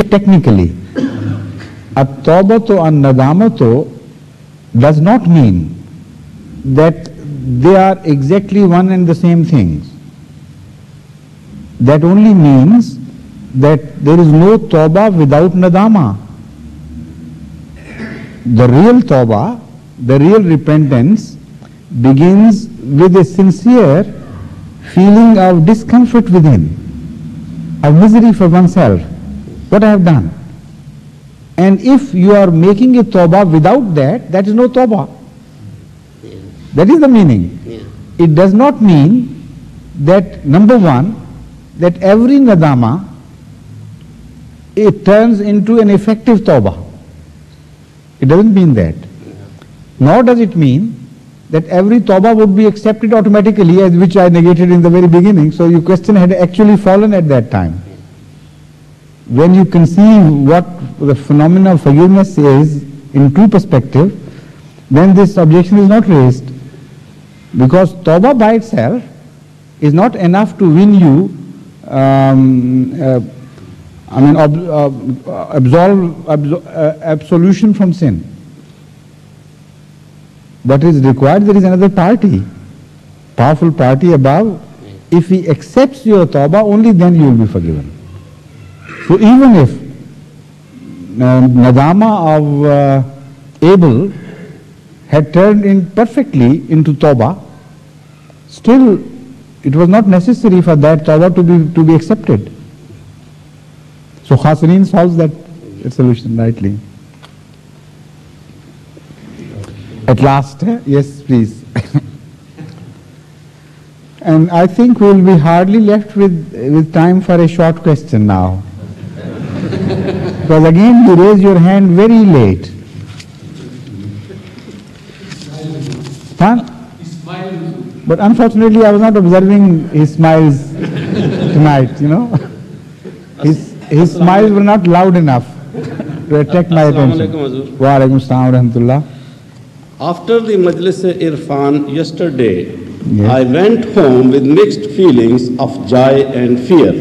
it technically, at-tawbatu an-nadamatu does not mean that they are exactly one and the same things. That only means that there is no tawbah without nadama. The real tawbah, the real repentance begins with a sincere feeling of discomfort within, of misery for oneself. What I have done. And if you are making a tawbah without that, that is no tawbah. Yeah. That is the meaning. Yeah. It does not mean that, number one, that every nadama, it turns into an effective tawbah. It doesn't mean that. Nor does it mean that every tawbah would be accepted automatically, as which I negated in the very beginning. So your question had actually fallen at that time. When you conceive what the phenomena of forgiveness is in true perspective, then this objection is not raised. Because tawbah by itself is not enough to win you, absolution from sin. What is required, there is another party, powerful party above. If he accepts your tawbah, only then you will be forgiven. So even if nadama of Abel had turned in perfectly into tawbah, still it was not necessary for that tawbah to be accepted. So Khasreen solves that solution rightly. At last, yes, please. And I think we'll be hardly left with time for a short question now. Because again, you raise your hand very late. Huh? But unfortunately, I was not observing his smiles tonight, you know. His smiles were not loud enough to attract my attention. Wa alaikum assalam wa rahmatullah. After the Majlis Irfan yesterday, Yes. I went home with mixed feelings of joy and fear,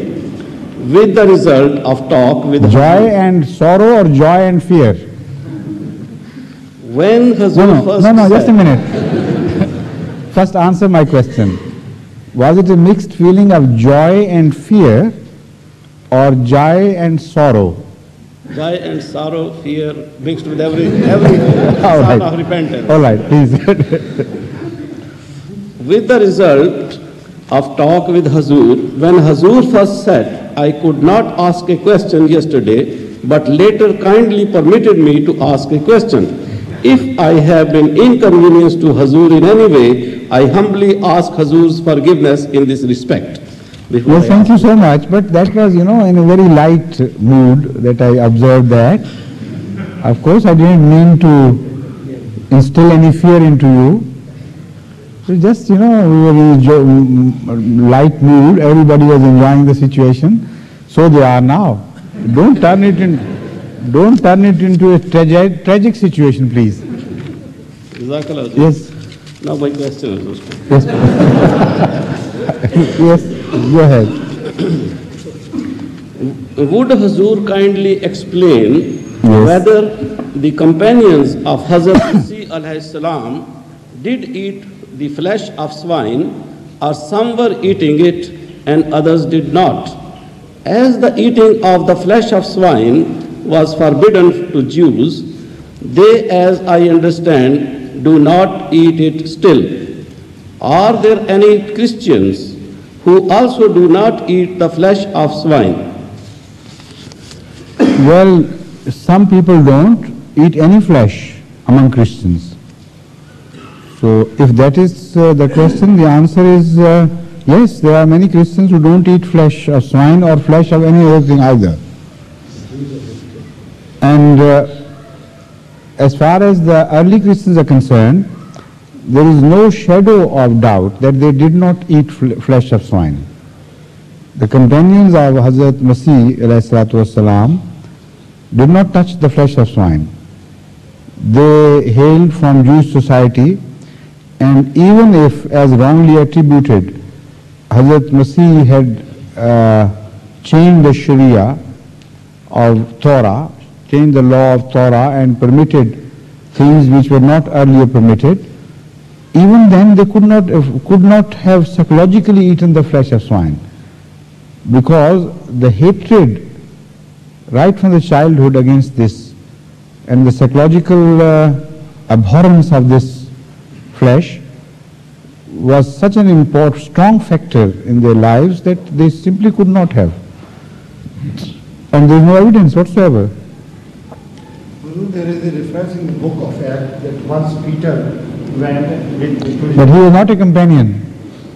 with the result of talk with Joy and sorrow or joy and fear? When Hazur first No, just a said- minute. First answer my question. Was it a mixed feeling of joy and fear or joy and sorrow? Joy and sorrow, fear, mixed with every All sort right. of repentance. All right, please. With the result of talk with Hazur, when Hazur first said, I could not ask a question yesterday, but later kindly permitted me to ask a question. If I have been inconvenienced to Hazur in any way, I humbly ask Hazur's forgiveness in this respect. Before Yes, I thank ask- you so much. But that was, in a very light mood that I observed that. Of course, I didn't mean to instill any fear into you. It was just, we were in a light mood. Everybody was enjoying the situation. So they are now. Don't turn it into a tragic situation, please. Jazakallah, Hazur. Yes. Now my question is, Yes. Yes. Go ahead. would Hazur kindly explain Yes. whether the companions of Hazrat Masih alayhi salam did eat the flesh of swine, or some were eating it and others did not? As the eating of the flesh of swine was forbidden to Jews, they, as I understand, do not eat it still. Are there any Christians who also do not eat the flesh of swine? Well, some people don't eat any flesh among Christians. So if that is the question, the answer is yes, there are many Christians who don't eat flesh of swine or flesh of any other thing either. And as far as the early Christians are concerned, there is no shadow of doubt that they did not eat flesh of swine. The companions of Hazrat Masih ﷺ did not touch the flesh of swine. They hailed from Jewish society, and even if, as wrongly attributed, Hazrat Masih had changed the Sharia of Torah, changed the law of Torah and permitted things which were not earlier permitted, even then they could not have psychologically eaten the flesh of swine, because the hatred right from the childhood against this and the psychological abhorrence of this flesh was such an strong factor in their lives that they simply could not have. And there is no evidence whatsoever. There is a reference in the book of Acts that once Peter went with But he was not a companion.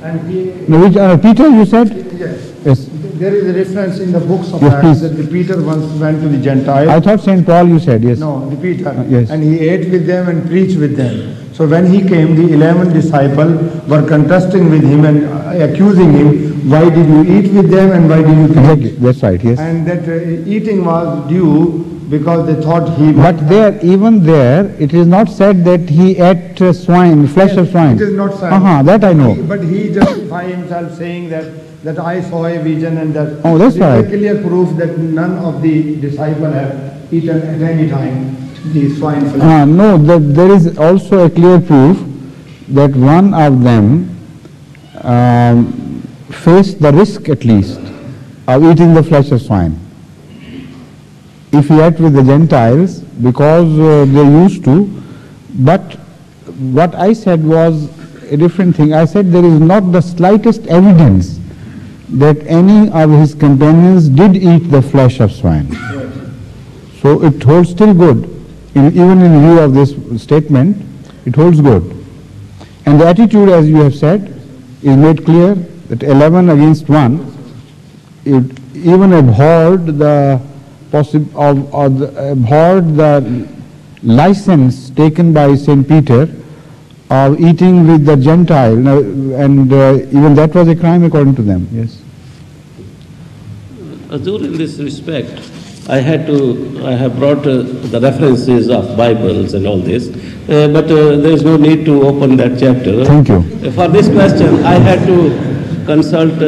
and he, No, which, Peter, you said? yes, Yes. there is a reference in the books of Yes, Acts please. that the Peter once went to the Gentiles. I thought St. Paul you said, yes. No, the Peter. Yes. And he ate with them and preached with them. So when he came, the 11 disciples were contesting with him and accusing him, why did you eat with them and why did you Exactly, preach? that's right, yes. And that eating was due because they thought he... But there, even there, it is not said that he ate swine, flesh of swine. It is not said. That I know. But he justified himself saying that I saw a vision and that... Oh, that's This is right. a clear proof that none of the disciples have eaten at any time the swine flesh. No, there is also a clear proof that one of them faced the risk at least of eating the flesh of swine. If he ate with the Gentiles, because they used to, but what I said was a different thing. I said there is not the slightest evidence that any of his companions did eat the flesh of swine. So it holds still good. Even in view of this statement, it holds good. And the attitude, as you have said, is made clear that 11 against 1, it even abhorred the abhorred the license taken by St. Peter of eating with the Gentile, and even that was a crime according to them. Yes. Hazur, in this respect, I have brought the references of Bibles and all this, but there is no need to open that chapter. Thank you. For this question, I had to consult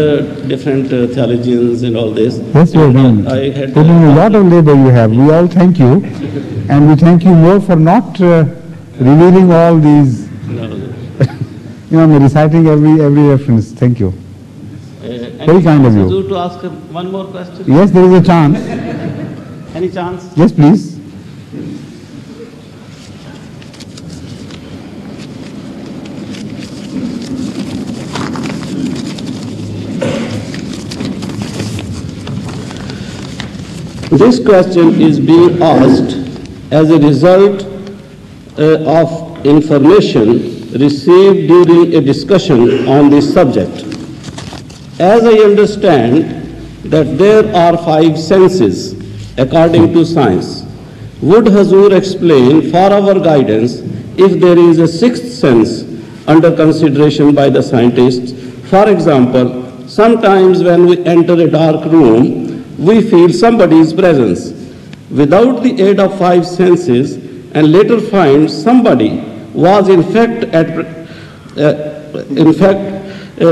different theologians and all this. Yes, you have done. I had Put in a lot of labor you have. We all thank you, and we thank you more for not revealing all these, reciting every reference. Thank you. Very kind of you. Hazur, to ask one more question? Yes, there is a chance. Any chance? Yes, please. This question is being asked as a result of information received during a discussion on this subject. As I understand that there are 5 senses according to science, would Hazur explain for our guidance if there is a 6th sense under consideration by the scientists? For example, sometimes when we enter a dark room, we feel somebody's presence without the aid of 5 senses and later find somebody was in fact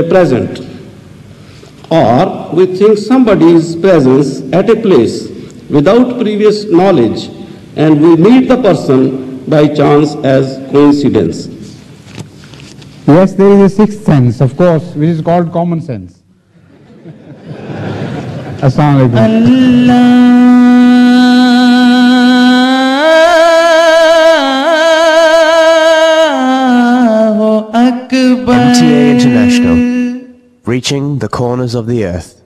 present. Or we think somebody's presence at a place without previous knowledge and we meet the person by chance as coincidence. Yes, there is a 6th sense, of course, which is called common sense. Assalamu alaikum. MTA International, reaching the corners of the earth.